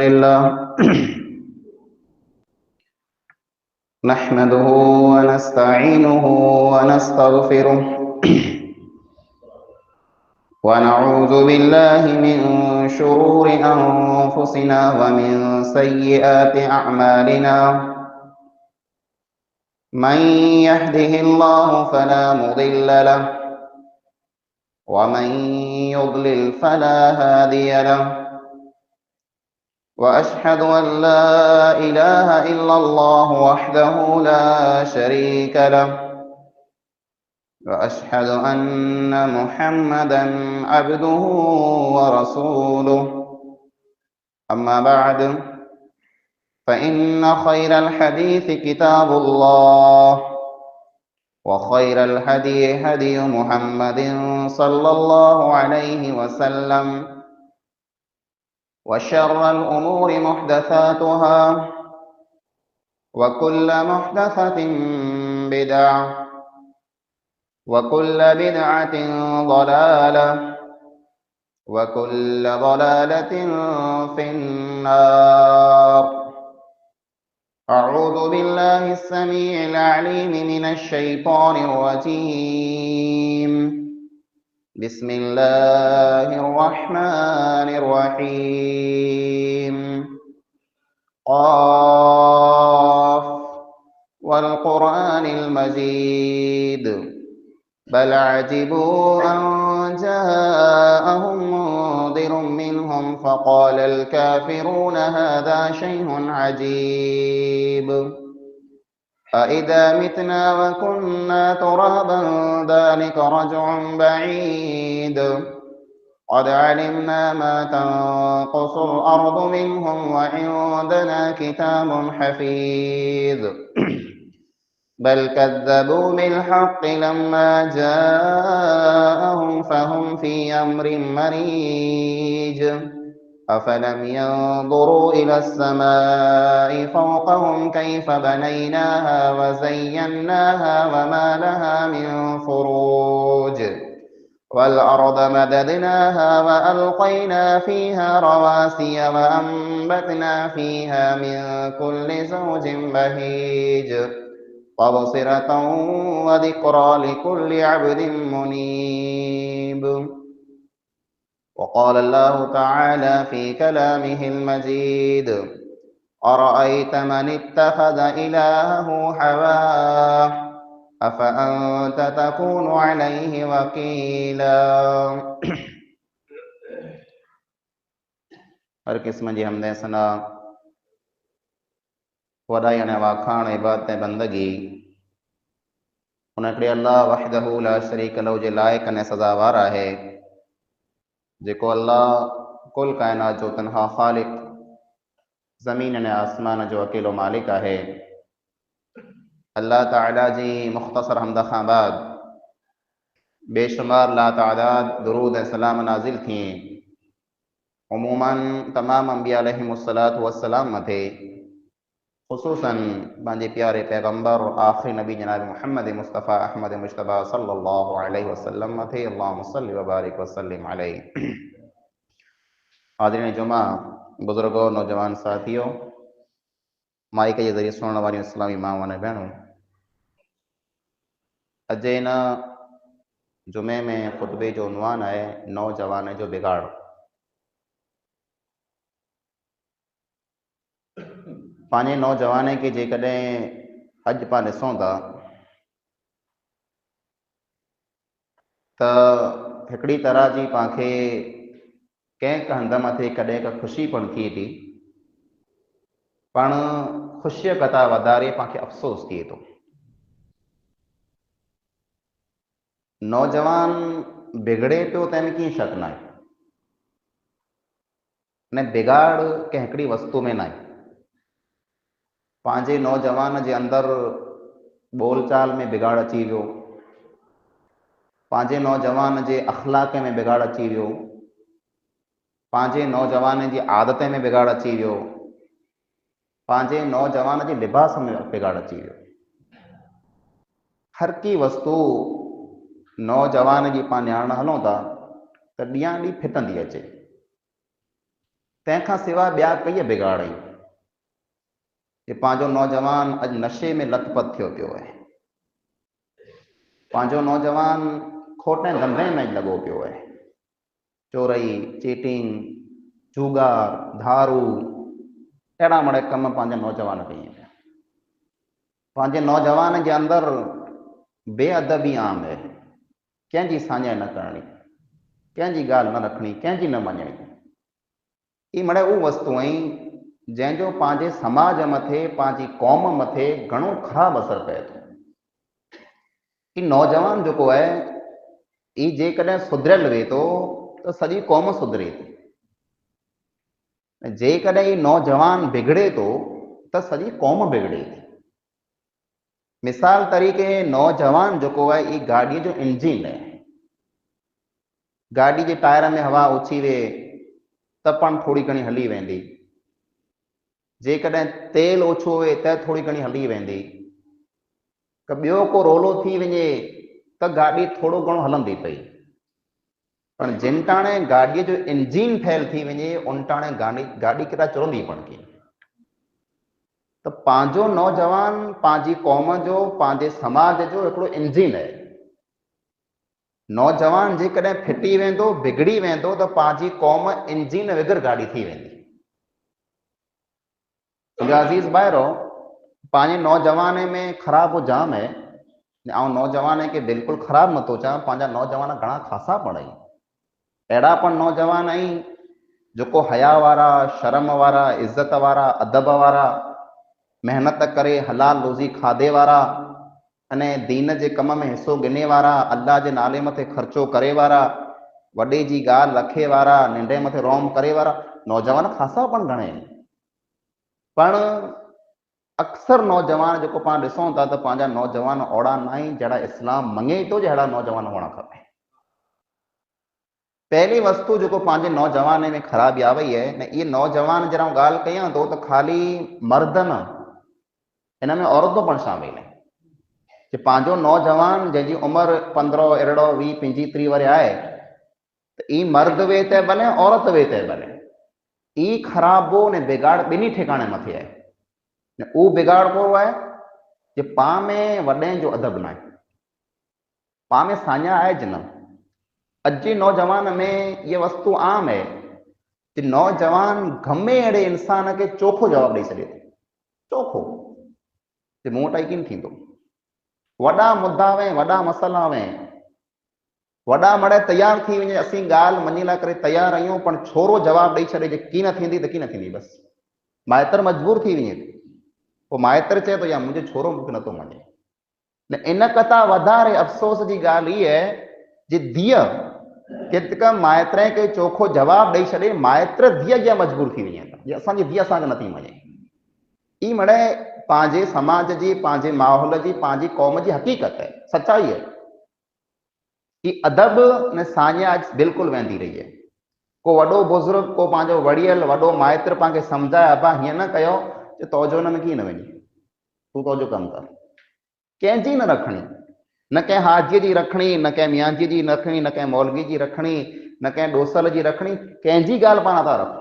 لله نحمده ونستعينه ونستغفره ونعوذ بالله من شرور أنفسنا ومن سيئات أعمالنا من يهده الله فلا مضل له ومن يضلل فلا هادي له وأشهد أن لا إله إلا الله وحده لا شريك له وأشهد أن محمدا عبده ورسوله أما بعد فإن خير الحديث كتاب الله وخير الهدي هدي محمد صلى الله عليه وسلم وشر الأمور محدثاتها وكل محدثة بدعة وكل بدعة ضلالة وكل ضلالة في النار. أعوذ بالله السميع العليم من الشيطان الرجيم. بسم الله الرحمن الرحيم. قاف والقرآن المجيد بل عجبوا أن جاءهم منذر منهم فقال الكافرون هذا شيء عجيب أإذا متنا وكنا ترابا ذلك رجع بعيد قد علمنا ما تنقص الأرض منهم وعندنا كتاب حفيظ بل كذبوا بالحق لما جاءهم فهم في أمر مريج أفلم ينظروا إلى السماء فوقهم كيف بنيناها وزيناها وما لها من فروج والأرض مددناها وألقينا فيها رواسي وأنبتنا فيها من كل زوج بهيج تبصرة وذكرى لكل عبد منيب. وقال الله تعالى في كلامه المجيد أرأيت من اتخذ إلهه هواه أفأنت تكون عليه وكيلا. हर किस्म जी हमदे सना वॾाई अने वाखाण इबादत ऐं बंदगी उन हिकिड़े अल्लाह वहदहू ला शरीक लहू जे लाइक़ अने सज़ावार आहे जेको अल्लाह कुल काइनात जो तनहा ख़ालिक ज़मीन अने आसमान जो अकेलो मालिक आहे। अल्लाह ताला जी मुख़्तसर हमद खां बाद बेशुमार लातादाद दुरूद ऐं सलाम नाज़िल थिए उमूमन तमाम अंबिया अलैहिमुस्सलातु वस्सलाम मथे ख़ुसूसन पंहिंजे प्यारे पैगम्बर और आख़िरी नबी जनाब मोहम्मद मुस्तफ़ा अहमद मुश्तबा सल्लल्लाहु अलैहि वसल्लम मथे अल्लाहुम्मा सल्लि व बारिक वसल्लिम अलैहि। हाज़िरीन जुमा, बुज़ुर्गों, नौजवान साथियों, माइक के ज़रिए सुनने वाली इस्लामी माँ व भेणों, अॼु इन जुमे में ख़ुतबे जो उन्वान है नौजवान जो बिगाड़। पांजे नौजवान के जेकॾहिं अॼु पाण ॾिसूं था त हिकिड़ी तरह जी पांखे कंहिं हंध मथे कॾहिं का ख़ुशी पण थिए थी, पण ख़ुशीअ कथा वधारे पांखे अफ़सोस थिए थो। नौजवान बिगड़े पियो त में कीअं शक न आहे, न बिगाड़ कंहिं हिकिड़ी वस्तु में न आहे। पंहिंजे नौजवान जे अंदर बोलचाल में बिगाड़ अची वियो, पंहिंजे नौजवान जे अख़लाक़ में बिगाड़ अची वियो, पंहिंजे नौजवान जी आदत में बिगाड़ अची वियो, पंहिंजे नौजवान जे लिबास में बिगाड़ अची वियो। हर की वस्तु नौजवान जी पाण ॼाण हलूं था त ॾींहं ॾींहुं फिटंदी अचे। तंहिंखां सिवा ॿिया कई बिगाड़ई। ये पंहिंजो नौजवान अॼु नशे में लथपथ थियो पियो आहे, पंहिंजो नौजवान खोटे धंधे में लॻो पियो आहे। चोरई, चीटिंग, जूगार, दारू, अहिड़ा मड़े कम पंहिंजा नौजवान कई पिया। पंहिंजे नौजवान जे अंदरि बेअदबी आम है, कंहिंजी साञाई न करणी, कंहिंजी ॻाल्हि न रखणी, कंहिंजी न मञणी। ई मड़े उहे वस्तू आहिनि जंहिंजो पंहिंजे समाज मथे, पंहिंजी क़ौम मथे घणो ख़राबु असरु पए थो। ई नौजवान जेको आहे ई जेकॾहिं सुधरियल वे थो त सॼी क़ौम सुधरे थी, जेकॾहिं ई नौजवान बिगड़े थो त सॼी क़ौम बिगड़े थी। मिसाल तरीक़े नौजवान जेको आहे ई गाॾीअ जो इंजिन आहे। गाॾी जे टायर में हवा उछी वे त पाण थोड़ी घणी हली वेंदी, जेकॾहिं तेल ओछो हुए त थोड़ी घणी हली वेंदी, त ॿियो को रोलो थी वञे त गाॾी थोड़ो घणो हलंदी पई। पर जिन टाणे गाॾीअ जो इंजिन ठहियल थी वञे उन टाणे गाॾी केॾा चुरंदी पण की। त पंहिंजो नौजवान पंहिंजी क़ौम जो, पंहिंजे समाज जो हिकिड़ो इंजिन आहे। नौजवान जेकॾहिं फिटी वेंदो, बिगड़ी वेंदो त पंहिंजी क़ौम इंजिन वग़ैरह गाॾी थी वेंदी। अज़ीज़ भाइरो, पंहिंजे नौजवान में ख़राबु जाम है। ऐं नौजवान खे बिल्कुलु ख़राबु नथो चवां, पंहिंजा नौजवान घणा ख़ासा पण आहिनि। अहिड़ा पण नौजवान आहिनि जेको हया वारा, शर्म वारा, इज़त वारा, अदब वारा, मेहनत करे हलाल रोज़ी खाधे वारा, अने दीन जे कम में हिसो गिने वारा, अल्लाह जे नाले मथे ख़र्चो करे वारा, वॾे जी ॻाल्हि रखे वारा, नंढे मथे रोम करे वारा नौजवान ख़ासा पण घणे आहिनि। पण अक्सर नौजवान जेको पाण ॾिसूं था त पंहिंजा नौजवान ओड़ा न आहिनि जहिड़ा इस्लाम मञे थो जहिड़ा नौजवान हुअणु खपे। पहली वस्तु जो पंहिंजे नौजवान में ख़राबी आ वई है न, ये नौजवान जरा ॻाल्हि कयां तो खाली मर्द न, इन में औरतूं पण शामिल आहिनि। कि पंहिंजो नौजवान जंहिंजी उमिरि 15, 20, 25, 30 वरे आहे त ई मर्द वे ते बने, औरत वे ते बने, ई ख़राबो ने बिगाड़ ॿिन्ही ठिकाणे मथे आहे। न उहो बिगाड़ को आहे कि पाण में वॾे जो अदब न आहे, पाण में साञा आहे ज न। अॼु जे नौजवान में ये वस्तु आम है कि नौजवान गमे अहिड़े इंसान खे चोखो जवाबु ॾेई सघे थो। चोखो कि मूं वटि यकीन थींदो, वॾा मुद्दा में, वॾा मसइला में, वॾा मड़े तयारु थी वञे, असीं ॻाल्हि मञी लाइ करे तयारु आहियूं, पण छोरो जवाबु ॾेई छॾे की न थींदी त की न थींदी, बसि माइतर मजबूर थी वञे, पोइ माइतर चए थो या मुंहिंजो छोरो मूंखे नथो मञे। न इन कथा वधारे अफ़सोस जी ॻाल्हि इहा आहे जे धीअ केतिका माइत्र खे चोखो जवाबु ॾेई छॾे, माइत्र धीअ अॻियां मजबूर थी वञे था, जे असांजी धीअ असांखे नथी मञे। ई मड़े पंहिंजे समाज जी, पंहिंजे माहौल जी, पंहिंजी क़ौम जी हक़ीक़त है, सच्चाई है कि अदब ने साञा बिल्कुलु वेंदी रही है। को वॾो बुज़ुर्ग, को पंहिंजो वड़ियल वॾो माइत्र पाण खे सम्झाए, अबा हीअं न कयो, जो तौजो हुन में कीअं न वञे, तूं तौजो कमु कर, कंहिंजी न रखणी, न कंहिं हाजीअ जी रखणी, न कंहिं मियांजी जी रखणी, न कंहिं मौलवी जी रखणी, न कंहिं ॾोसल जी रखणी, कंहिंजी ॻाल्हि पाण था रखो।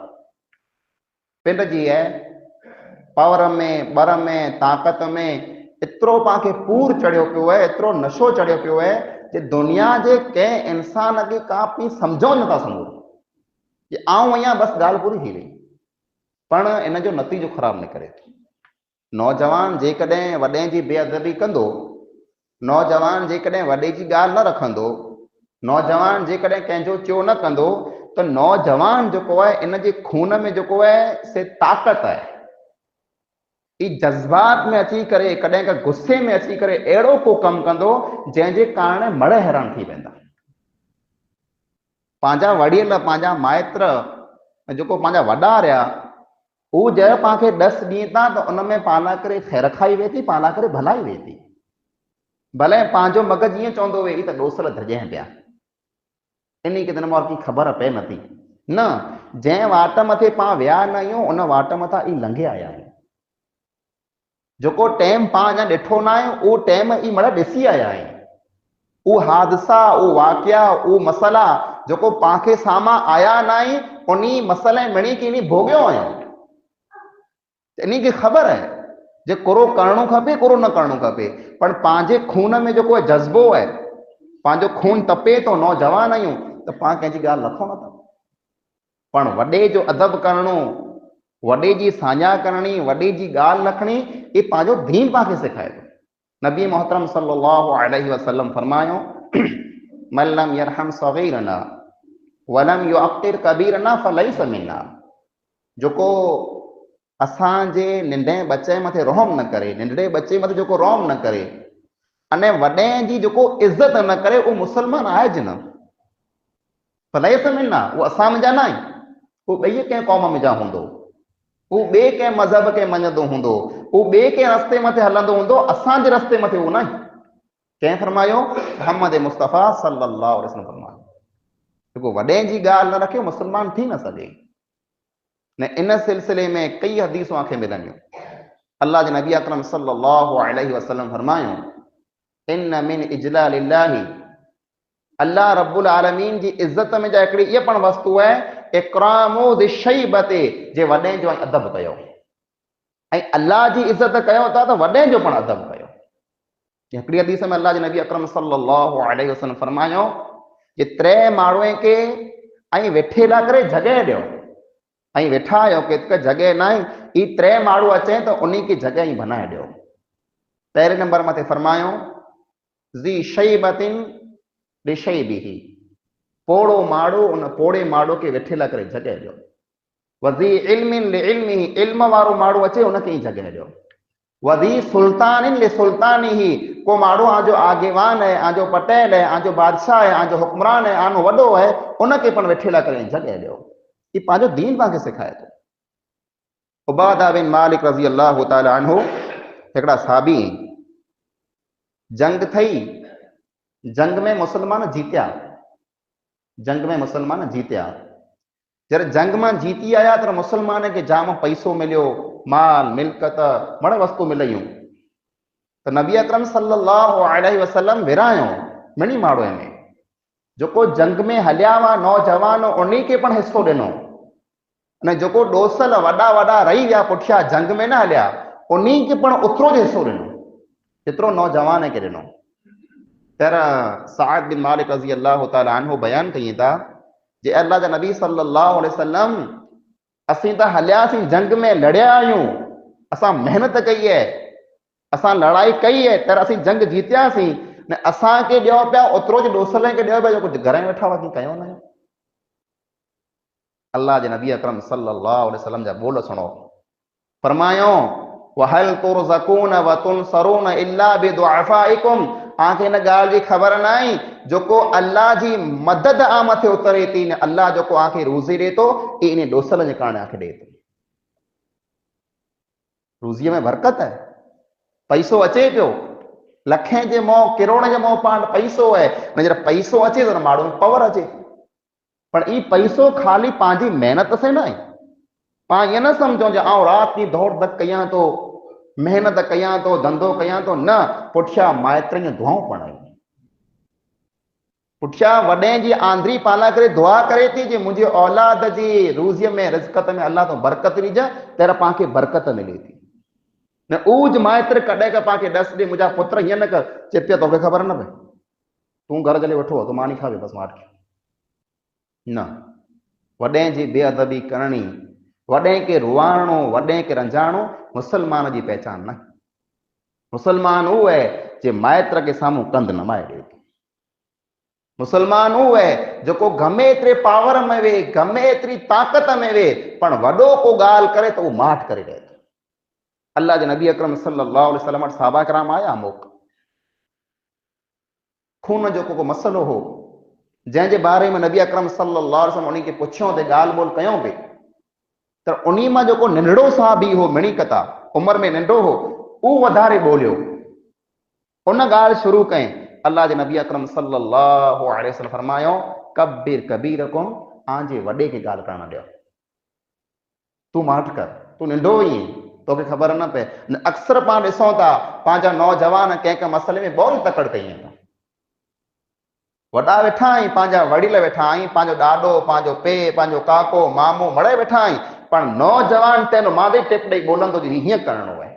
पिंड जी है, पावर में, बर में, ताक़त में एतिरो पाण खे पूर चढ़ियो पियो आहे, एतिरो नशो चढ़ियो पियो आहे कि दुनिया जे कंहिं इंसान खे का पई सम्झो नथा सघो कि आऊं आहियां, बसि ॻाल्हि पूरी थी वई। पण इन जो नतीजो ख़राबु निकिरे थो। नौजवान जेकॾहिं वॾे जी बेअदबी कंदो, नौजवान जेकॾहिं वॾे जी ॻाल्हि न रखंदो, नौजवान जेकॾहिं कंहिंजो चयो न कंदो, त नौजवान जेको आहे इन जे खून में जेको आहे से ताक़त आहे। ई जज़्बात में अची करे, कॾहिं का गुस्से में अची करे अहिड़ो को कमु कंदो जंहिंजे कारण मड़ हैरान थी वेंदा। पंहिंजा वड़ियल, पंहिंजा माइत्र, जेको पंहिंजा वॾा रहिया, हू जंहिं पाण खे 10 ॾींहं था त उन में पाला करे ख़ैर खाई वेठी, पाला करे भलाई वेठी, भले पंहिंजो मग़ज़ ईअं चवंदो वेही त ॾोसल धजनि पिया, इन खे त की ख़बर पए नथी। न, जंहिं वाट मथे पाण विया न आहियूं उन वाट मथां ई लंघे आया आहियूं। जेको टाइम पाण अञा ॾिठो न आहे उहो टाइम ई मड़ ॾिसी आया आहियूं। उहो हादसा, उहो वाक़िया, उहो मसइला जेको पांखे सामा आया नाई उन्हीं मसले मिणी की नहीं भोगियो आयो, इन्हीं की खबर है जे कुरो करणो खपे कुरो न करणो खपे, पर पांजे खून में जो जज्बो है, पांजो खून तपे तो नौजवान आयूं तो पां कंहिंजी ॻाल्हि नथो न था, पण वॾे जो अदब करणो, वॾे जी साझा करणी, वॾे जी ॻाल्हि रखणी, ये पांजो दीन पांखे सिखाए थो। नबी मोहतरम सल्लल्लाहु अलैहि वसल्लम फरमायो मन लम यरहम सगीरना वलम युअक्किर कबीरना फलैस मिन्ना, जेको असांजे नंढे बच्चे मथे रहम न करे, नंढड़े बच्चे मथे जेको रहम न करे अने वॾे जी जेको इज्जत न करे वो मुसलमान आहे ज न, फलैस मिन्ना, वो असां में जा ना आहिनि, वो ॿिए कंहिं क़ौम में जा हूंदो, वो ॿिए कंहिं मज़हब खे मञंदो हूंदो, वो ॿिए कंहिं रस्ते मथे हलंदो हूंदो, असांजे रस्ते मथे वो न आहे। कंहिं फरमायो? मोहम्मद मुस्तफ़ा सल्लल्लाहु अलैहि वसल्लम फरमायो, जेको वॾे जी ॻाल्हि न रखे मुसलमान थी न सघे। ने इन सिलसिले में कई हदीसूं आंखे मिलंदियूं। अल्लाह जे नबी अकरम सल्लल्लाहु अलैहि वसल्लम फरमायो इन मिन इजलालिल्लाहि, अल्लाह रब्बुल आलमीन जी इज्जत में जा हिकिड़ी इहा पण वस्तु है इकरामु ज़िशैबते, जे वॾे जो अदब कयो, ऐं अल्लाह जी इज्जत कयो था त वॾे जो पण अदब कयो। हिकिड़ी हदीस में अल्लाह जे नबी अकरम सल्लल्लाहु अलैहि वसल्लम फरमायो कि त्रे माण्हुनि खे ऐं वेठेला करे जॻह ॾियो, ऐं वेठा आहियो कि जॻह न आहे, ई त्रे माण्हू अचे त उन खे जॻह ई बनाए ॾियो। पहिरें नंबर मथे फरमायो ज़ी शैबतिन लिशैबिही, पोड़ो माड़ो उन पोड़े माड़ो के वेठेला करे जॻह ॾियो। वज़ी इल्मिन लिइल्मिही, इल्म वारो माण्हू अचे उनखे ई जॻह ॾियो। वज़ी सुल्तानिन लिसुल्तानिही, को माण्हू आजो आगेवान है, आजो पटेल है, आजो बादशाह है, आजो हुक्मरान है, आनो वॾो है, उनखे पण वेठेला करे जॻह ॾियो। ये पंहिंजो दीन पांखे सिखाए थो। उबादा बिन मालिक रज़ी अल्लाह ताला अन्हु हिकिड़ा साहबी, जंग थई, जंग में मुसलमान जीतिया, जंग में मुसलमान जीतिया, जब जंग में जीती आया तो मुसलमान के जाम पैसो मिलियो, माल मिल्कत बड़ वस्तु मिलियूं, तो नबी अकरम सल्लल्लाहु अलैहि वसल्लम विरायो मिनी माड़ो में, जो जंग में हलिया हुआ नौजवान उन्हीं के पण हिस्सो ॾिनो, ने जो डोसल वॾा वॾा रही विया पुठिया जंग में न हलिया उन्हीं के पण ओतिरो जो हिस्सो ॾिनो जेतिरो नौजवान के ॾिनो। तरह साद बिन मालिक रज़ी अल्लाह ताला अन्हु बयान कई था जे अल्लाह जा नबी सल्लल्लाहु अलैहि वसल्लम असीं त हलियासीं जंग में लड़िया आहियूं, असां मेहनत कई है, असां लड़ाई कई है, तर असीं जंग जीतियासीं, ने असांखे ॾियो पिया ओतिरो जो डोसले खे ॾियो पिया जो कुझु घर में वेठा हुआ कयो न। अल्लाह जे नबी अकरम सल्लल्लाहु अलैहि वसल्लम जा बोल सुनो, फरमायो वहल तुरज़कून व तुनसरून इल्ला बिदुअफ़ाइकुम, आंखे इन ॻाल्हि जी ख़बर न आहे जेको अल्लाह जी मदद आ मथे उतरे थी, ने अल्लाह जेको आंखे रोज़ी ॾे थो इन डोसल जे कारण आंखे ॾे थो। रोज़ीअ में बरकत है, पैसो अचे पियो, लखें जे मोह किरोड़ जे मोह पाण पैसो है, न जॾहिं पैसो अचे तो माण्हू में पावर अचे, पर ई पैसो खाली पंहिंजी मेहनत से न आहे। पाण ईअं न सम्झो जो आउं राति दौड़ धक कयां थो, मेहनत कयां थो, धंधो कयां थो, न, पुठियां माइटनि जूं दुआऊं पण आहिनि, पुठियां वॾे जी आंधरी पाला करे दुआ करे थी जी मुंहिंजी औलाद जी रोज़ीअ में रिज़्क़त में अल्लाह तो बरकत ॾिज, तर पाण खे बरकत मिले थी। न उज माइत्र कॾहिं का पाण खे ॾस ॾे मुंहिंजा पुत्र हीअं न कर, चए तोखे ख़बर न पए तूं घर जले वठो तूं मानी खावे बसि माठ न, वॾे जी बेअदबी करणी, वॾे के रुआणो, वॾे के रंजाणो मुसलमान जी पहचान न। मुसलमान वो है जे माइत्र के साम्हूं कंध नमाए ॾे, मुसलमान वो है जो गमे एतिरे पावर में वे, गमे एतिरी ताक़त में वे, पण वॾो को ॻाल्हि करे तो वो माठ करे ॾे। अल्लाह जे नबी अकरम सल्लल्लाहु अलैहि वसल्लम वटि सहाबा कराम आया मोक, खून जो को मसलो हो जंहिंजे बारे में नबी अकरम सल्लल्लाहु अलैहि वसल्लम उन्हीं खे पुछियो ते ॻाल्हि ॿोल कयूं पे, त उन्हीं मां जेको नंढड़ो साहबी हो मिणीकता उम्र में नंढो हो, उहो वधारे ॿोलियो, उन ॻाल्हि शुरू कई। अल्लाह जे नबी अकरम सल्लल्लाहु अलैहि वसल्लम फरमायो कब्बिर कबीरकुम, आंजे वॾे खे ॻाल्हि करण ॾियो, तूं माठ कर, तूं नंढो ई तोखे ख़बर न पए। अक्सर पाण ॾिसूं था पंहिंजा नौजवान कंहिं कंहिं मसइले में बहुत तकड़ कई आहिनि, वॾा वेठा आहीं, पंहिंजा वडील वेठा आहीं, पंहिंजो ॾाॾो, पंहिंजो पे, पंहिंजो काको, मामो मड़े वेठा आहीं, पर नौजवान तेनो मादे टेप ॾेई ॿोलंदो जी हीअं करणो आहे।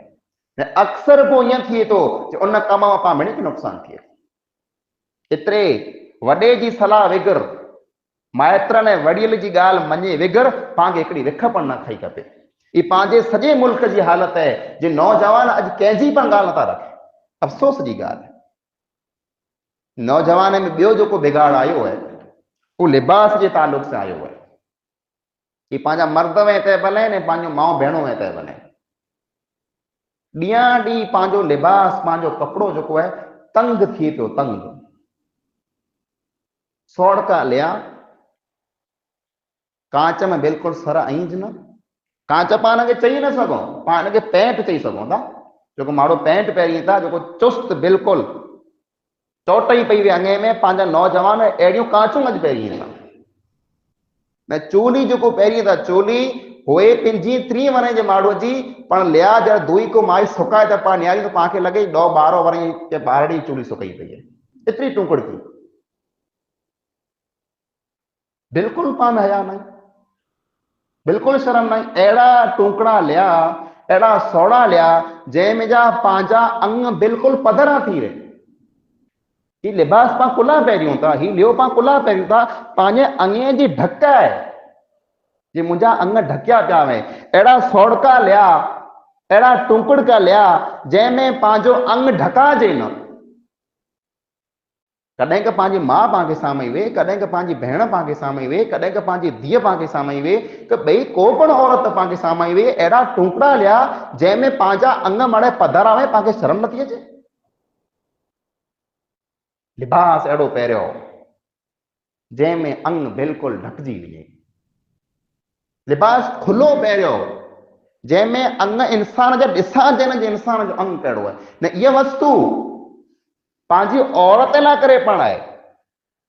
अक्सर पोइ ईअं थिए थो कि उन कम में पाण मिणी नुक़सानु थिए। एतिरे वॾे जी सलाह विगर, माइत्रनि ऐं वॾील जी ॻाल्हि मञे विगर, पाण खे हिकिड़ी विख पण न खाई खपे। ही पंहिंजे सॼे मुल्क जी हालत आहे जे नौजवान अॼु कंहिंजी पण ॻाल्हि नथा रखनि। अफ़सोस जी ॻाल्हि आहे। नौजवान में ॿियो जेको बिगाड़ आयो आहे उहो लिबास जे तालुक सां आयो आहे। कि पंहिंजा मर्द में तंहिं भले ने पंहिंजो माउ भेणो में तंहिं भले ॾींहं ॾींहुं पंहिंजो लिबास, पंहिंजो कपिड़ो जेको आहे तंग थिए पियो, तंग। सौड़का लिया, कांच में बिल्कुलु सर आईंज न। कांच पाण खे चई न सघूं, पाण खे पैंट चई सघूं था। जेको माण्हू पैंट पहिरीं था, जेको चुस्त बिल्कुलु चोटई पई वे अङे में, पंहिंजा नौजवान अहिड़ियूं कांचूं अॼु पहिरीं था। न चोली जेको पहिरीं था, चोली होए पंहिंजी 3 वरे जे माण्हूअ जी, पण लिया जरा धोई को माई सुकाए त पाण न्यारी तो पाण खे लॻे 10-12 वरे के ॿारड़ी चोली सुकाई पई आहे। एतिरी टुकड़ थी, बिल्कुलु पान हया नहीं, बिल्कुलु शर्म नहीं। अहिड़ा टुकड़ा लिया, अहिड़ा सौड़ा लिया जंहिंमें जा पंहिंजा अंग बिल्कुलु पधरा थी रहे। ही लिबास पाण कुला पहिरियूं था, ही लियो पाण कुला पहिरियूं था, पंहिंजे अंगे जी ढक आहे जे मुंहिंजा अंग ढकिया पिया वे। अहिड़ा सौड़का लिया, अहिड़ा टुकड़का लिया जंहिंमें पंहिंजो अंग ढकाजे न। कॾहिं का पंहिंजी माउ पाण खे साम्हूं वे, कॾहिं का पंहिंजी भेण पाण खे साम्हूं वे, कॾहिं का पंहिंजी धीअ पाण खे साम्हूं वे, कि ॿई को पण औरत पाण खे साम्हूं वे। अहिड़ा टुकड़ा लिया जंहिंमें पंहिंजा अंग मड़े पधरा वे, पाण खे शर्म नथी अचे। लिबास अहिड़ो पहिरियो जंहिंमें अंग बिल्कुलु ढकजी वञे, लिबास खुलो पहिरियो जंहिंमें अंग इंसान जा ॾिसां जे न, इंसान जो अंग कहिड़ो आहे। न इहा वस्तु पंहिंजी औरत लाइ करे पण आहे।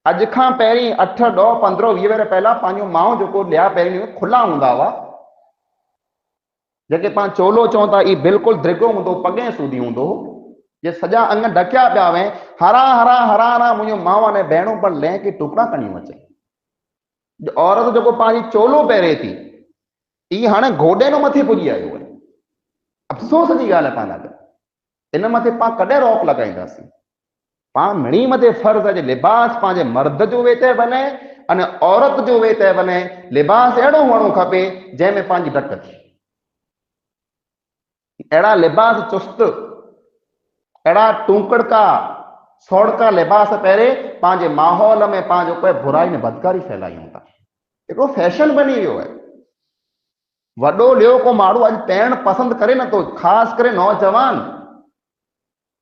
अॼु खां पहिरीं 8, 10, 15, 20 वर पहिला पंहिंजो माउ जेको लिया पहिरीं खुला हूंदा हुआ, जेके पाण चोलो चऊं था, ई बिल्कुलु दृगो हूंदो, पॻे सूधी हूंदो, जे सॼा अंग ढकिया पिया वे। हरा हरा हरा हरा मुंहिंजो माउ ने भेणूं पर लह के टुकड़ा खणी अचे। औरत जेको पंहिंजी चोलो पहिरे थी, ई हाणे घोॾे नो मथे पुॼी आयो आहे। अफ़सोस जी ॻाल्हि आहे पाण लाइ। इन मथे पाण कॾहिं रोक लॻाईंदासीं? पाण मिणी मथे फर्ज़ आहे लिबास पंहिंजे मर्द जो वे ते बने अने औरत जो वे ते बने। लिबास अहिड़ो हुअणो खपे जंहिंमें पंहिंजी ढक थी। अहिड़ा लिबास चुस्त, अहिड़ा टुकड़का सौड़का लिबास पहिरे पंहिंजे माहौल में पंहिंजो कोई बुराई में बदकारी फैलायूं था। हिकिड़ो फैशन बनी वियो आहे। वॾो लियो को माण्हू अॼु पाइण पसंदि करे नथो, ख़ासि करे नौजवान।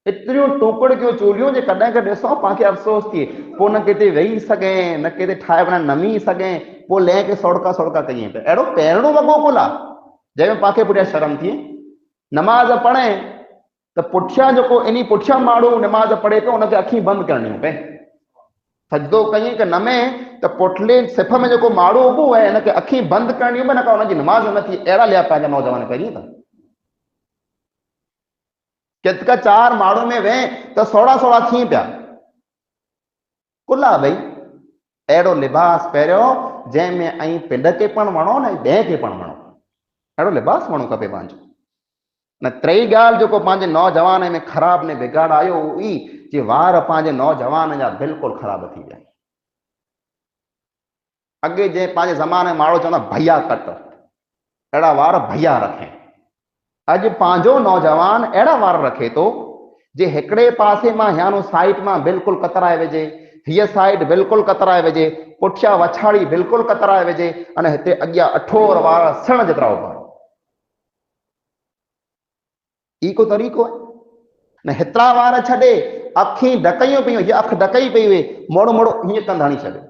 एतिरियूं टुकड़ियूं चोलियूं जे कॾहिं कॾहिं ॾिसो पाण खे अफ़सोस थिए, पोइ न किथे वेही सघे, न किथे ठाहे बना नमी सघे, पोइ लह के सौड़का सौड़का कयूं पिया। अहिड़ो पहिरियों वॻो कोन आहे जंहिंमें पाण खे पुठियां शर्म थिए। नमाज़ पढ़े त पुठियां जेको इन पुठियां माण्हू नमाज़ पढ़े पियो उनखे अखियूं बंदि करणियूं पए। सजदो कई कि नमे त पुठले सिफ़ में जेको माण्हू उभो आहे हिनखे अखियूं बंदि करणियूं पए, न का हुनजी नमाज़ न थी। अहिड़ा लिया पंहिंजा नौजवान पहिरीं था। केतिका 4 माण्हू में वेह त सौड़ा सौड़ा थी पिया कुला भई। अहिड़ो लिबास पहिरियों जंहिंमें ऐं पिंड खे पण वणो न ॿिए खे पण वणो, अहिड़ो लिबास वणो खपे पंहिंजो। न टेई ॻाल्हि जेको पंहिंजे नौजवान में ख़राब ने बिगाड़ आयो उहो ई जे वार पंहिंजे नौजवान जा बिल्कुलु ख़राब थी विया। अॻे जे पंहिंजे ज़माने में माण्हू चवंदा भैया कट, अहिड़ा वार भैया रखे। अॼु पंहिंजो नौजवान अहिड़ा वार रखे थो जे हिकिड़े पासे मां यानो साइड मां बिल्कुलु कतराए विझे, हीअ साइड बिल्कुलु कतराए विझे, पुठियां वछाड़ी बिल्कुलु कतराए विझे, अने हिते अॻियां अठोर वार सण जेतिरा उभा। ई को तरीक़ो आहे? न हेतिरा वार छॾे अखी ढकइयूं पियूं, हीअ अखि ढकई पई वे, मोड़ो मोड़ो हीअं कंद हणी छॾे।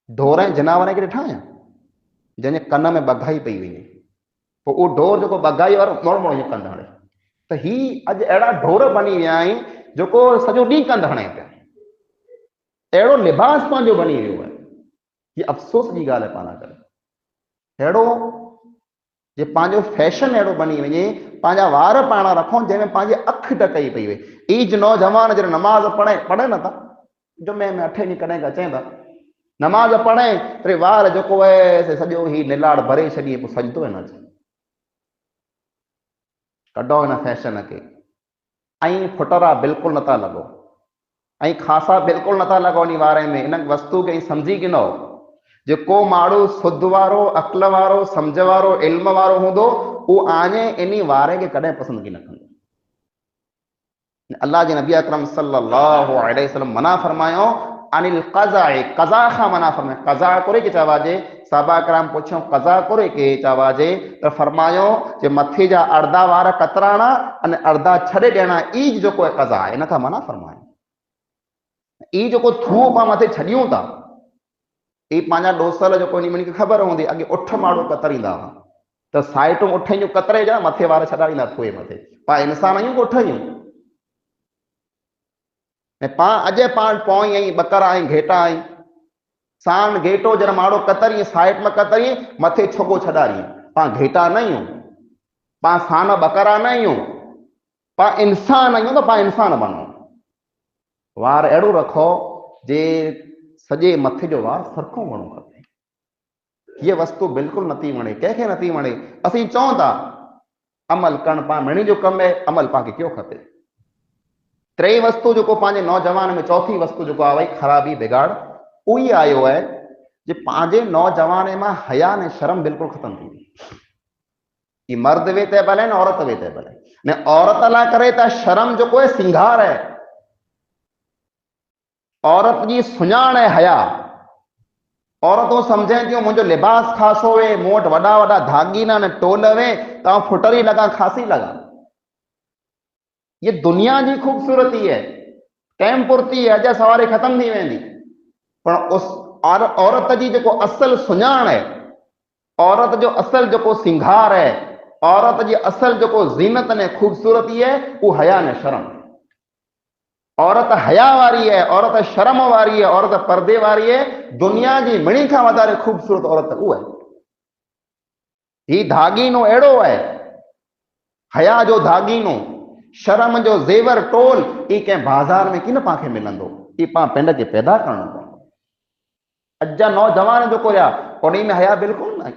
ढोर ऐं जनावर खे ॾिठा आहिनि जंहिंजे कन में बघाई पई वञे, पोइ उहो ढोर जेको बघाई वारो मोड़ो मोड़ो हीअं कंद हणे। त ही अॼु अहिड़ा ढोर बनी विया आहिनि जेको सॼो ॾींहुं कंद हणे पिया। अहिड़ो लिबास पंहिंजो बनी वियो आहे। हीअ अफ़सोस जी ॻाल्हि आहे पाण करे। अहिड़ो जे पंहिंजो फैशन अहिड़ो बनी वञे, पंहिंजा वार पाण रखूं जंहिंमें पंहिंजी अखि टकई पई वे। ईज नौजवान जॾहिं नमाज़ पढ़े नथा, जुमे में 8 ॾींहं कॾहिं अचनि था, नमाज़ पढ़े ते वार जेको आहे से सॼो ही निलाड़ भरे छॾिए, पोइ सजदो न अचे। कढो हिन फैशन खे। ऐं फुटरा बिल्कुलु नथा लॻो, ऐं खासा बिल्कुलु नथा लॻो इन वारे में। इन वस्तु खे सम्झी गिनो। जेको माण्हू सुध वारो, अक़ल वारो, सम्झ वारो, इल्म वारो हूंदो, उहो आने इन वारे खे कॾहिं पसंदि न कंदो। अल्लाह जे नबी अकरम सल्लल्लाहु अलैहि वसल्लम मना फरमायो अनिल क़ज़ा, क़ज़ा खां मना फरमायो। क़ज़ा करे के चवाजे, साहबा कराम पुछो क़ज़ा करे के चवाजे, तो फरमायो जे मथे जा अर्धा वार कतराणा अने अर्धा छॾे ॾियणा, ई जेको आहे क़ज़ा आहे। इन खां मना फरमायो। ई जेको थूओ पाण मथे छॾियूं था, ई पंहिंजा दोस्त जेको इन खे ख़बर हूंदी, अॻे उठ माण्हू कतरींदा हुआ, त साइटूं उठ जूं कतरे जा मथे वार छॾाईंदा थूए मथे। पाण इंसान आहियूं उठ जूं, पाण अॼु पाण पोइ आई बकरा आई घेटा आई सान घेटो जरा माड़ो कतरी साइड में कतरी मथे छोगो छॾारी। पाण घेटा न आहियूं, पाण सान बकरा न आहियूं, पाण इंसान आहियूं। त पाण इंसान बनो, वार अहिड़ो रखो जे सॼे मथे जो वार सरखो हुअणो खपे। हीअ वस्तु बिल्कुलु नथी वणे, कंहिंखे नथी वणे। असीं चऊं था अमल करणु पाण मिणी जो कमु आहे, अमल पाण खे कयो खपे। टे वस्तु जेको पंहिंजे नौजवान में, चौथी वस्तु जेको आहे भई ख़राबी बिगाड़, उहो ई आयो आहे जे पंहिंजे नौजवान मां हया ने शर्म बिल्कुलु ख़तम थी वई। मर्द वे ते भले न औरत वे ते भले न, औरत लाइ करे त शर्म जेको आहे सिंगार आहे, औरत जी सुञाण है हया। औरतों समझें थियूं मुंहिंजो लिबास खासो वे, मूं वटि वॾा वॾा धागीना ने टोल वे, तव्हां फुटरी लॻा खासी लॻा। ये दुनिया जी खूबसूरती है, टाइम पुरती है, अॼु सवारे ख़त्म थी वेंदी। पर उस औरत जी जेको असल सुञाण है, औरत जो असल जेको सिंगार है, औरत जी असल जेको ज़ीनत ने खूबसूरती है, वो हया ने शर्म। औरत हया वारी है, औरत शर्म वारी है, औरत पर्दे वारी है। दुनिया की मिणी खां वधारे खूबसूरत औरत वो है। ही धागीनो अहिड़ो है, हया जो धागीनो, शर्म जो ज़ेवर टोल, ई कंहिं बाज़ार में किन पाण खे मिलंदो, ई पाण पिंड खे पैदा करणो पवंदो। अॼु जा नौजवान जेको या उन्ही में हया बिल्कुलु न।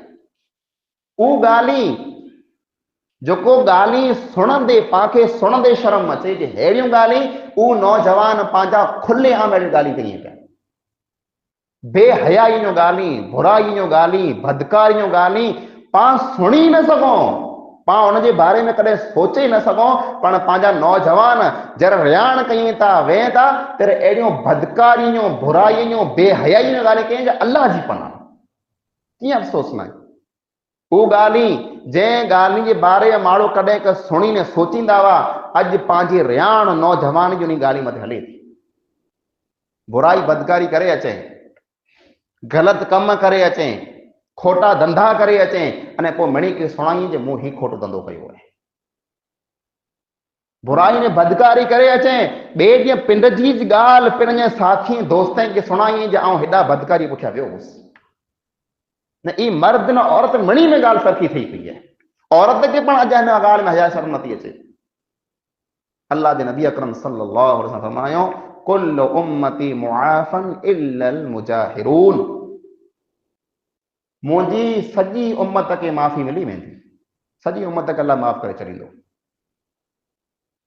उहो ॻाल्हि जेको ॻाल्हि सुणंदे पाण खे सुणंदे शर्म अचे, जे अहिड़ियूं ॻाल्हि उहो नौजवान पंहिंजा खुले आम अहिड़ियूं ॻाल्हियूं कयूं पिया। बेहयाई जूं ॻाल्हि, बुराई जूं ॻाल्हि, बदकारी जूं ॻाल्हि पाण सुणी न सघूं, पाण उनजे बारे में कॾहिं सोचे न सघूं। पाण पंहिंजा नौजवान जर रियाण कयूं था, वेह था, तर अहिड़ियूं बदकारी जूं, बुराई जूं, बेहयाई जूं ॻाल्हि कयूं, अल्लाह जी पनाह। कीअं अफ़सोस न आहे उहो ॻाल्हि जंहिं ॻाल्हि जे बारे में माण्हू कॾहिं का सुणी न सोचींदा हुआ, अॼु पंहिंजी रियाण नौजवान जी उन ॻाल्हि मथे हले थी। बुराई बदकारी करे अचे, ग़लति कम करे अचे, खोटा धंधा करे अचे, अने पोइ मिणी खे सुणाई जे मूं ही खोटो धंधो कयो आहे। बुराई ने बदकारी करे अचे, ॿिए ॾींहुं पिंड जी ॻाल्हि पंहिंजे साथी दोस्तनि खे सुणाई जे आउं हेॾा बदकारी पुठियां वियो हुउसि। न ई मर्द न औरत मिणी में ॻाल्हि सरखी थी पई है। औरत खे पण अॼु हिन ॻाल्हि में हया शर्म नथी अचे। अल्लाह जे नबी अकरम सल्लल्लाहु अलैहि वसल्लम फरमायो कुल्लु उम्मती मुआफन इल्लल मुजाहिरून। मुंहिंजी सॼी उम्मत खे माफ़ी मिली वेंदी, सॼी उम्मत खे अल्लाह माफ़ करे छॾींदो।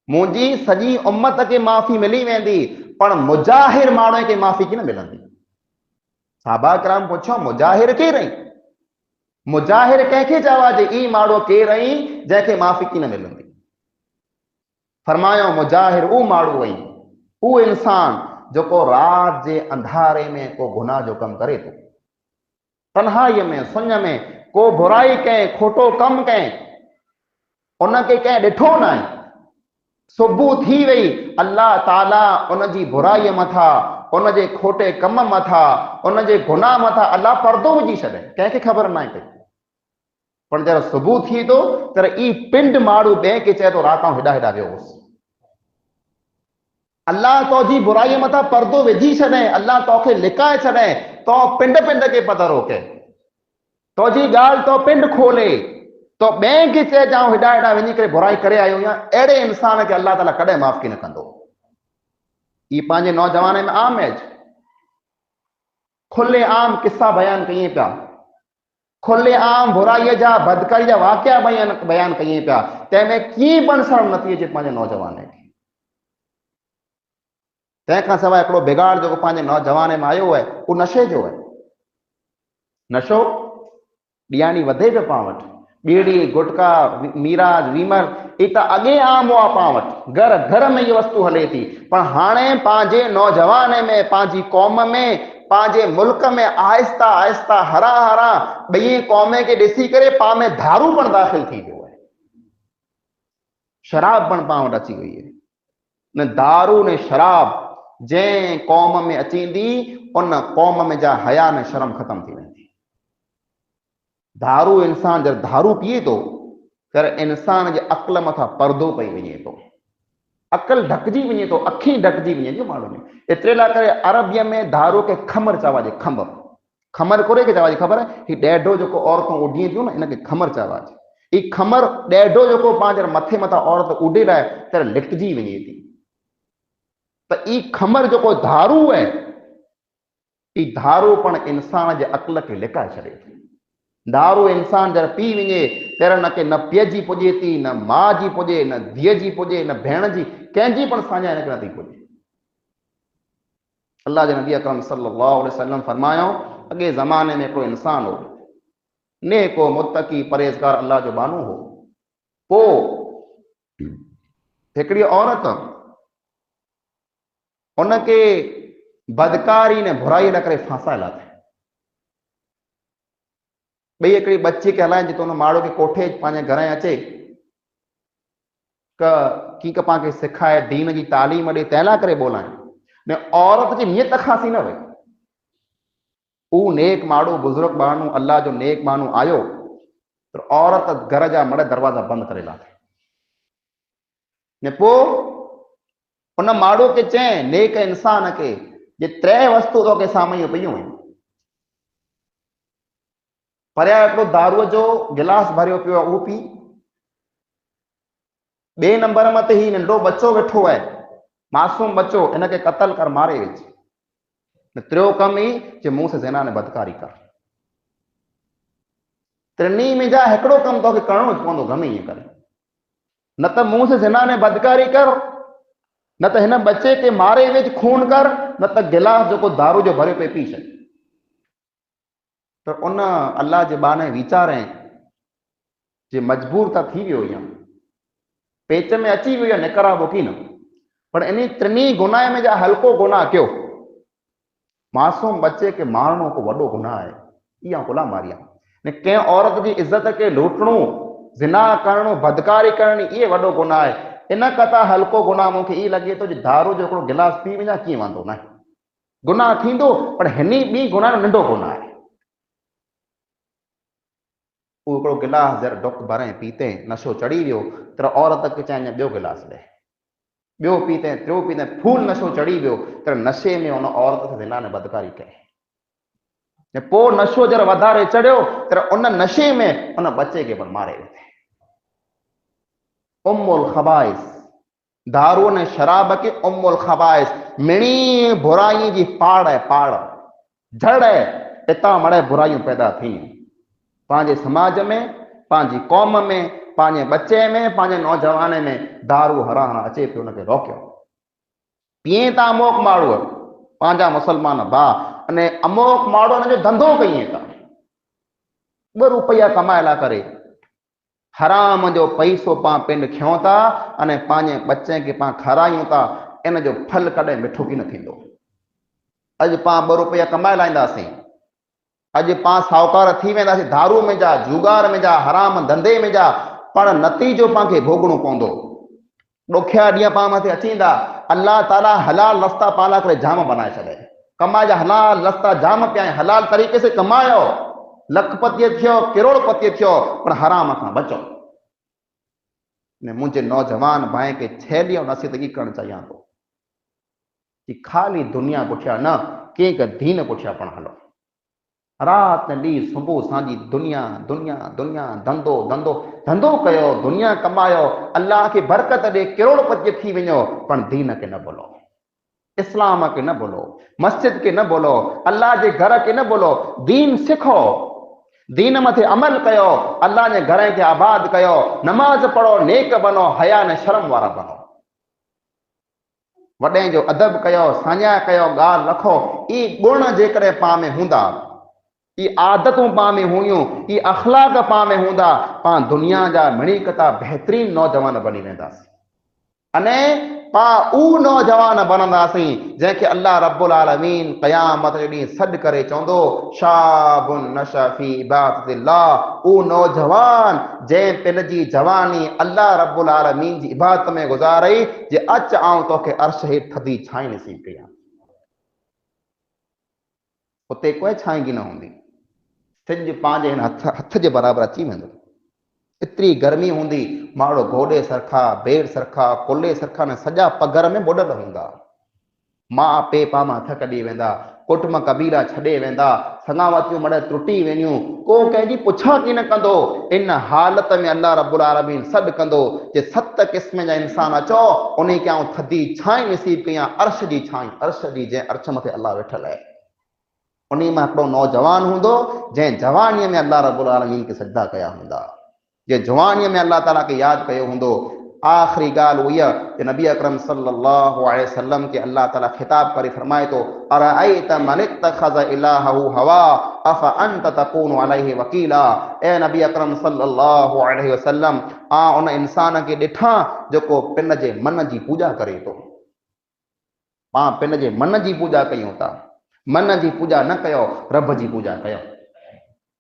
मुंहिंजी सॼी उम्मत खे माफ़ी मिली वेंदी, पर मुजाहिर माण्हू खे माफ़ी कीन मिलंदी। साहबा कराम पुछो मुजाहिर केरु आई? मुजाहिर कंहिंखे चवाजे? ई माण्हू केरु आई जंहिंखे माफ़ी कीन मिलंदी। फरमायो मुजाहिर उहो माण्हू आई, उहो इंसान जेको राति जे अंधारे में को गुनाह जो कमु करे थो, तन्हाईअ में सुञ में को बुराई कहीं, खोटो कमु कहीं, उनखे कंहिं ॾिठो न आहे, सुबुह थी वई, अल्लाह ताला उनजी बुराई मथा, उनजे खोटे कम मथा, उनजे गुनाह मथा अल्लाह पर्दो विझी छॾे, कंहिंखे ख़बर न आहे पई। पर जॾहिं सुबुह थी थो तर ई पिंड माण्हू ॿिए खे चए थो राति हेॾा हेॾा वियो हुउसि। अल्लाह तोजी बुराई मथा पर्दो विझी छॾे, अल्लाह तोखे लिकाए छॾे, तो पिंड पिंड खे पतो रोके, तोजी ॻाल्हि तो पिंड खोले, तो ॿिए खे चए जाऊं हेॾा हेॾा वञी करे बुराई करे आयो या अहिड़े इंसान खे अल्लाह ताला कॾहिं माफ़ की न कंदो। ये पंहिंजे नौजवान में आम है, खुले आम किस्सा बयान कई पिया, खुले आम बुराई जा बदकारी जा वाक़िया बयान कई पिया, तंहिंमें कीअं पण शर्म नथी अचे पंहिंजे नौजवान खे। तंहिंखां सवाइ हिकिड़ो बिगाड़ जेको पंहिंजे नौजवान में आयो है वो नशे जो है। नशो ॾियाणी वधे पियो पां वटि, बीड़ी गुटका मीराज वीमर ये तो अॻे आम हुआ पां वटि, घर घर में ये वस्तु हले थी, पर हाणे पंहिंजे नौजवान में, पंहिंजी कौम में, पंहिंजे मुल्क में आहिस्ता आहिस्ता हरा हरा ॿई क़ौम खे ॾिसी करे पां में दारू पण दाख़िल थी वियो है, शराब पण पां वटि अची वई है। न दारू ने शराब जंहिं कौम में अचींदी उन कौम में जा हया ने शर्म ख़त्म थी वेंदी। दारू इंसान जब दारू पिए तो फिर इंसान जे अक़ल मथा पर्दो पई वञे तो, अक़ल ढकजी वञे तो, अखी ढकजी वञे थी माण्हू में। एतिरे लाइ करे अरबिया में दारू के खमर चवाजे, खमर खमर कोरे के चवाजे, ख़बर है ही ॾेढो जेको औरतूं उॾियूं थियूं न इनखे खमर चवाजे। ही खमर ॾेढो जेको पंहिंजे मथे मथां औरत उॾे लाइ तर लिकजी वञे थी, त ई खमर जेको दारू है ई दारू पण इंसान जे अक़ल खे लिकाए छॾे थी। दारू इंसान जर पी वञे तर न के न पीउ जी पुॼे थी, न माउ जी पुॼे, न धीअ जी पुॼे, न भेण जी, कंहिंजी पण साञा हिनखे नथी पुॼे। अल्लाह जे नबी अकरम सल्लल्लाहु अलैहि वसल्लम फरमायो, अॻे ज़माने में हिकिड़ो इंसान हो, नेको मुत्तकी परहेज़गार अल्लाह जो बानो हो। पोइ हिकिड़ी औरत उनखे बदकारी ने बुराई न करे फांसाए लाथई। भई हिकिड़ी बच्ची खे हलाइनि जिते हुन माण्हू खे कोठे पंहिंजे घर अचे कीअं पाण खे सिखाए दीन जी तालीम ॾे, तंहिं लाइ करे ॿोलाए ने औरत जी नियत खांसी न वई। उहो नेक माण्हू बुज़ुर्ग माण्हू अल्लाह जो नेक माण्हू आयो तो औरत घर जा मड़ दरवाजा बंदि करे लाथई। ने पोइ उन माण्हू खे चए नेक इंसान खे जे 3 वस्तु तोखे साम्हूं पयूं आहिनि, परियां हिकिड़ो दारूअ जो गिलास भरियो पियो आहे उहो पी, 2 नंबर में ही नंढो बच्चो वेठो है, मासूम बच्चो, इनके कत्ल कर, मारे विच। 3 कम ही जे मुंह से ज़िना ने बदकारी कर। 3 में जा हिकिड़ो कम तोखे करणो पवंदो गमे ईअं करे, न त मुंह से ज़िना ने बदकारी कर, न त हिन बच्चे के मारे विच खून कर, न त गिलास जेको दारू जो भरियो पे पी छॾ। तो उन अल्लाह जे बाने वीचारे जे मजबूर त थी वियो या पेच में अची वियो या निकराबो की न, पर इन 3 गुनाह में जा हल्को गुनाह कयो। मासूम बच्चे के मारणो को वॾो गुनाह है, इहा गुलामारी आहे। ने कंहिं औरत जी इज्जत के लूटणो, ज़िना करणो, बदकारी करणी, इहे वॾो गुनाह है। इन कथा हल्को गुनाह मूंखे ई लॻे थो जे दारू जो हिकिड़ो गिलास पी वञा कीअं वांदो न आहे, गुनाह थींदो पर हिन ॿी गुनाह जो नंढो गुनाह आहे। वो हिकिड़ो गिलास जर डुक भरे पीते नशो चढ़ी वियो तर औरत खे चए ॿियो गिलास ॾे, ॿियो पीते, टियों पीते, फूल नशो चढ़ी वियो तर नशे में उन औरत खे ज़िना ने बदकारी कई। पोइ नशो जर वधारे चढ़ियो तर उन नशे में उन बच्चे खे पण मारे विधे। उम्मुल खबाइस, दारू ने शराब के उम्मुल खबाइस, मिणी बुराई जी पाड़ है, पाड़ जड़ है, इतां मड़े बुराइयूं पैदा थी पंहिंजे समाज में, पंहिंजी कौम में, पंहिंजे बच्चे में, पंहिंजे नौजवान में दारू हरा हरा अचे पियो, उनखे रोकियो। पीए था अमोक माण्हू पंहिंजा मुसलमान भाउ, अने अमोक माण्हू हुनजो धंधो कईं था, 2 रुपया कमाए लाइ करे हराम जो पैसो पां पिंड खियूं था अने पंहिंजे बच्चे खे पां खारायूं था, इन जो फल कॾहिं मिठो की न थींदो। अॼु पां 2 रुपया कमाए लाहींदासीं, अॼु पां साहूकार थी वेंदासीं दारू में जा, जुगार में जा, हराम धंधे में जा, पर नतीजो पां खे भोगणो पवंदो। ॾुखिया ॾींहं पां मथे अचींदा, अल्लाह ताला हलाल रस्ता पां लाइ करे जाम बनाए छॾे, कमाए जा हलाल रस्ता जाम पिया आहिनि, हलाल तरीक़े से कमायो, लखपति थियो, करोड़पति थियो, पर हराम खां बचो। ने मुंहिंजे नौजवान भाई खे छेली ऐं नसीहत करणु चाहियां थो कि खाली दुनिया पुठियां न, कंहिं दीन पुठियां पण हलो। रात डी सुबह सांजी दुनिया दुनिया दुनिया धंधो धंधो धंधो कयो दुनिया कमायो अल्लाह की बरकत दे करोड़पति थी वञो पण दीन के न बोलो इस्लाम के न बोलो मस्जिद के न बोलो अल्लाह के घर के न बोलो दीन सिखो दीन मथे अमल कयो अल्लाह ने घर के आबाद कयो नमाज पढ़ो नेक बनो हया ने शर्म वारा बनो वॾे जो अदब कयो साञा कयो ॻाल्हि रखो ई गुण जेकॾहिं पाण में हूंदा ई आदतूं पाण में हुयूं ई अखलाक पाण में हूंदा पाण दुनिया जा मिणीकता बहितरीन नौजवान बनी वेंदासीं अने पा ऊ नौजवान बनंदासीं जंहिंखे अल्लाह रब्बुल आलमीन क़यामत जे ॾींहुं सॾु करे चवंदो शाबुन नशा फी इबादतिल्लाह ऊ नौजवान जंहिं पंहिंजी जवानी अल्लाह रब्बुल आलमीन जी इबादत में गुज़ारई जे अच आऊं तोखे अर्श हेठि थधी छांई नसीब कयां उते कोई छांई न हूंदी सिज पंहिंजे हिन हथ जे बराबरि अची वेंदो इतनी गर्मी हूंदी माण्हू घोड़े सरखा बेर सरखा कुल्ले सरखा ने सॼा पघर में बुॾल हूंदा मां पे पामा हथ कढी वेंदा कुटुंब कबीला छॾे वेंदा सगावतियूं मड़ त्रुटी वेंदियूं को कंहिंजी पुछा की न कंदो इन हालत में अल्लाह रब्बुल आलमीन सॾु कंदो जे 7 क़िस्म जा इंसान अचो उन खे आऊं थधी छांई नसीब कयां अर्श जी छांई अर्श जी जंहिं अर्श मथे अल्लाह वेठल आहे उन मां हिकिड़ो नौजवान हूंदो जंहिं जवानीअ में अल्लाह रब्बुल आलमीन खे सजदा कया हूंदा जे जवानीअ में अल्लाह ताला के याद कयो हूंदो आखिरी ॻाल्हि उहा कि नबी अकरम सल्लल्लाहु अलैहि वसल्लम के अल्लाह ताला खिताब करे फरमाए तो अराअयत मन इत्तखज़ इलाहहु हवा अफ अंत तकूनु अलैहि वकीला ए नबी अकरम सल्लल्लाहु अलैहि वसल्लम आ उन इंसान के ॾिठा जेको पिन जे मन जी पूजा करे तो पां पिन जे मन जी पूजा कयूं था मन जी पूजा न कयो रब जी पूजा कयो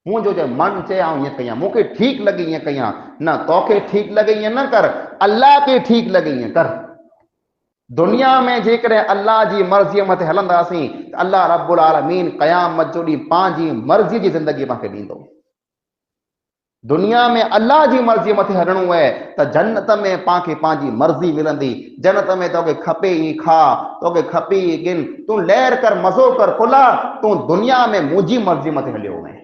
मुझो जो मन चे आऊं ये कयां मूंखे ठीक लगी ये कयां न तोखे ठीक लगे ये न कर अल्लाह के ठीक लगे ये कर दुनिया में जेकॾहिं अल्लाह जी मर्ज़ीअ मथे हलंदासीं अल्लाह रब्बुल आलमीन क़यामत जो ॾींहुं पंहिंजी मर्ज़ी जी ज़िंदगी पांखे ॾींदो दुनिया में अल्लाह जी मर्ज़ी मथे हलणो है तो जन्नत में पांखे पंहिंजी मर्ज़ी मिलंदी जन्नत में तोखे खपे ई खा तोखे खपे ई गिन तूं लहर कर मज़ो कर कुला तूं दुनिया में मुंहिंजी मर्ज़ी मथे हलियो वएं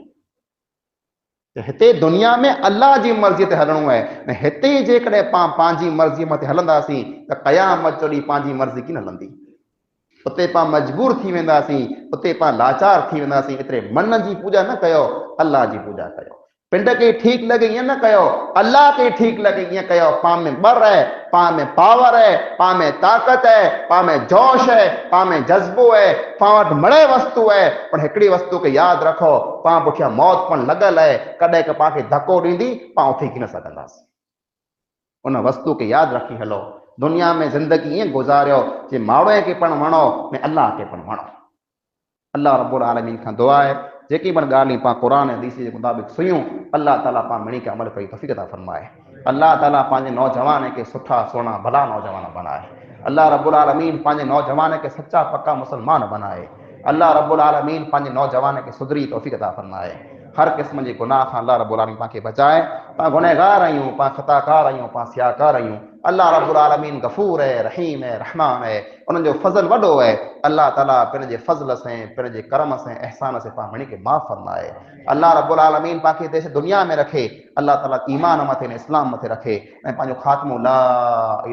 हिते दुनिया में अल्लाह जी मर्ज़ी ते हलणो है हिते जेकॾहिं पां पंहिंजी मर्ज़ी मथे हलंदासीं त क़यामत जो ॾींहुं पंहिंजी मर्ज़ी कीन हलंदी उते पां मजबूर थी वेंदासीं उते पां लाचार थी वेंदासीं एतिरे मन जी पूजा न कयो अल्लाह जी पूजा कयो पिंड के ठीक लगे ईअं न कयो अल्लाह के ठीक लगे ईअं कयो पां में बर है पां में पावर है पां में ताकत है पां में जोश है पां में जज्बो है पां वटि मड़े वस्तु है पर हिकिड़ी वस्तु के यादि रखो पां पुठियां मौत पण लॻल है कॾहिं का पांखे धको ॾींदी पां उथी की न सघंदासीं उन वस्तु के यादि रखी हलो दुनिया में ज़िंदगी ईअं गुज़ारियो जे माण्हूअ खे पण वणो ने अल्लाह खे पण वणो अल्लाह रब्बुल आलमीन खां दुआ आहे जेकी पण ॻाल्हियूं पां क़ुरान हदीस जे मुताबिक़ सुयूं अल्लाह ताला पां मिणी के अमल कई तौफ़ीक़ अता फरमाए अल्लाह ताला पंहिंजे नौजवान के सुठा सुहिणा भला नौजवान बनाए अल्लाह रब्बुल आलमीन पंहिंजे नौजवान के सच्चा पक्का मुसलमान बनाए अल्लाह रब्बुल आलमीन पंहिंजे नौजवान के सुधरी तौफ़ीक़ अता फरमाए हर क़िस्म के गुनाह खां अल्लाह रब्बुल आलमीन पांखे बचाए पां गुनहगार आहियूं पां ख़ताकार आहियूं पां सियाकार आहियूं अल्लाह रब्बुल आलमीन गफूर है रहीम है रहमान है उन्हनि जो फज़ल वॾो है अल्लाह ताला पंहिंजे फज़ल से पंहिंजे करम से एहसान से पां मणी के माफ़ फरमाए अल्लाह रब्बुल आलमीन पांखे देश दुनिया में रखे अल्लाह ताला ईमान मथे ने इस्लाम मथे रखे ऐं पंहिंजो ख़ात्मो ला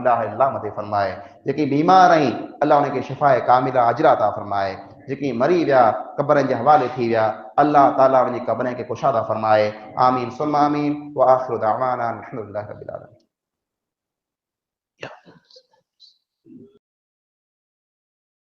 इलाहा इल्लल्लाह मथे फरमाए जेकी बीमार आहिनि अल्लाह उनखे शिफ़ाए कामिला अजरा अता फरमाए जेकी मरी विया कब्रनि जे हवाले थी विया अल्लाह ताला उनजी कब्रनि खे कुशादा फरमाए आमीन सुम्मा आमीन व आखिरु दावाना अल्हम्दुलिल्लाहि रब्बिल आलमीन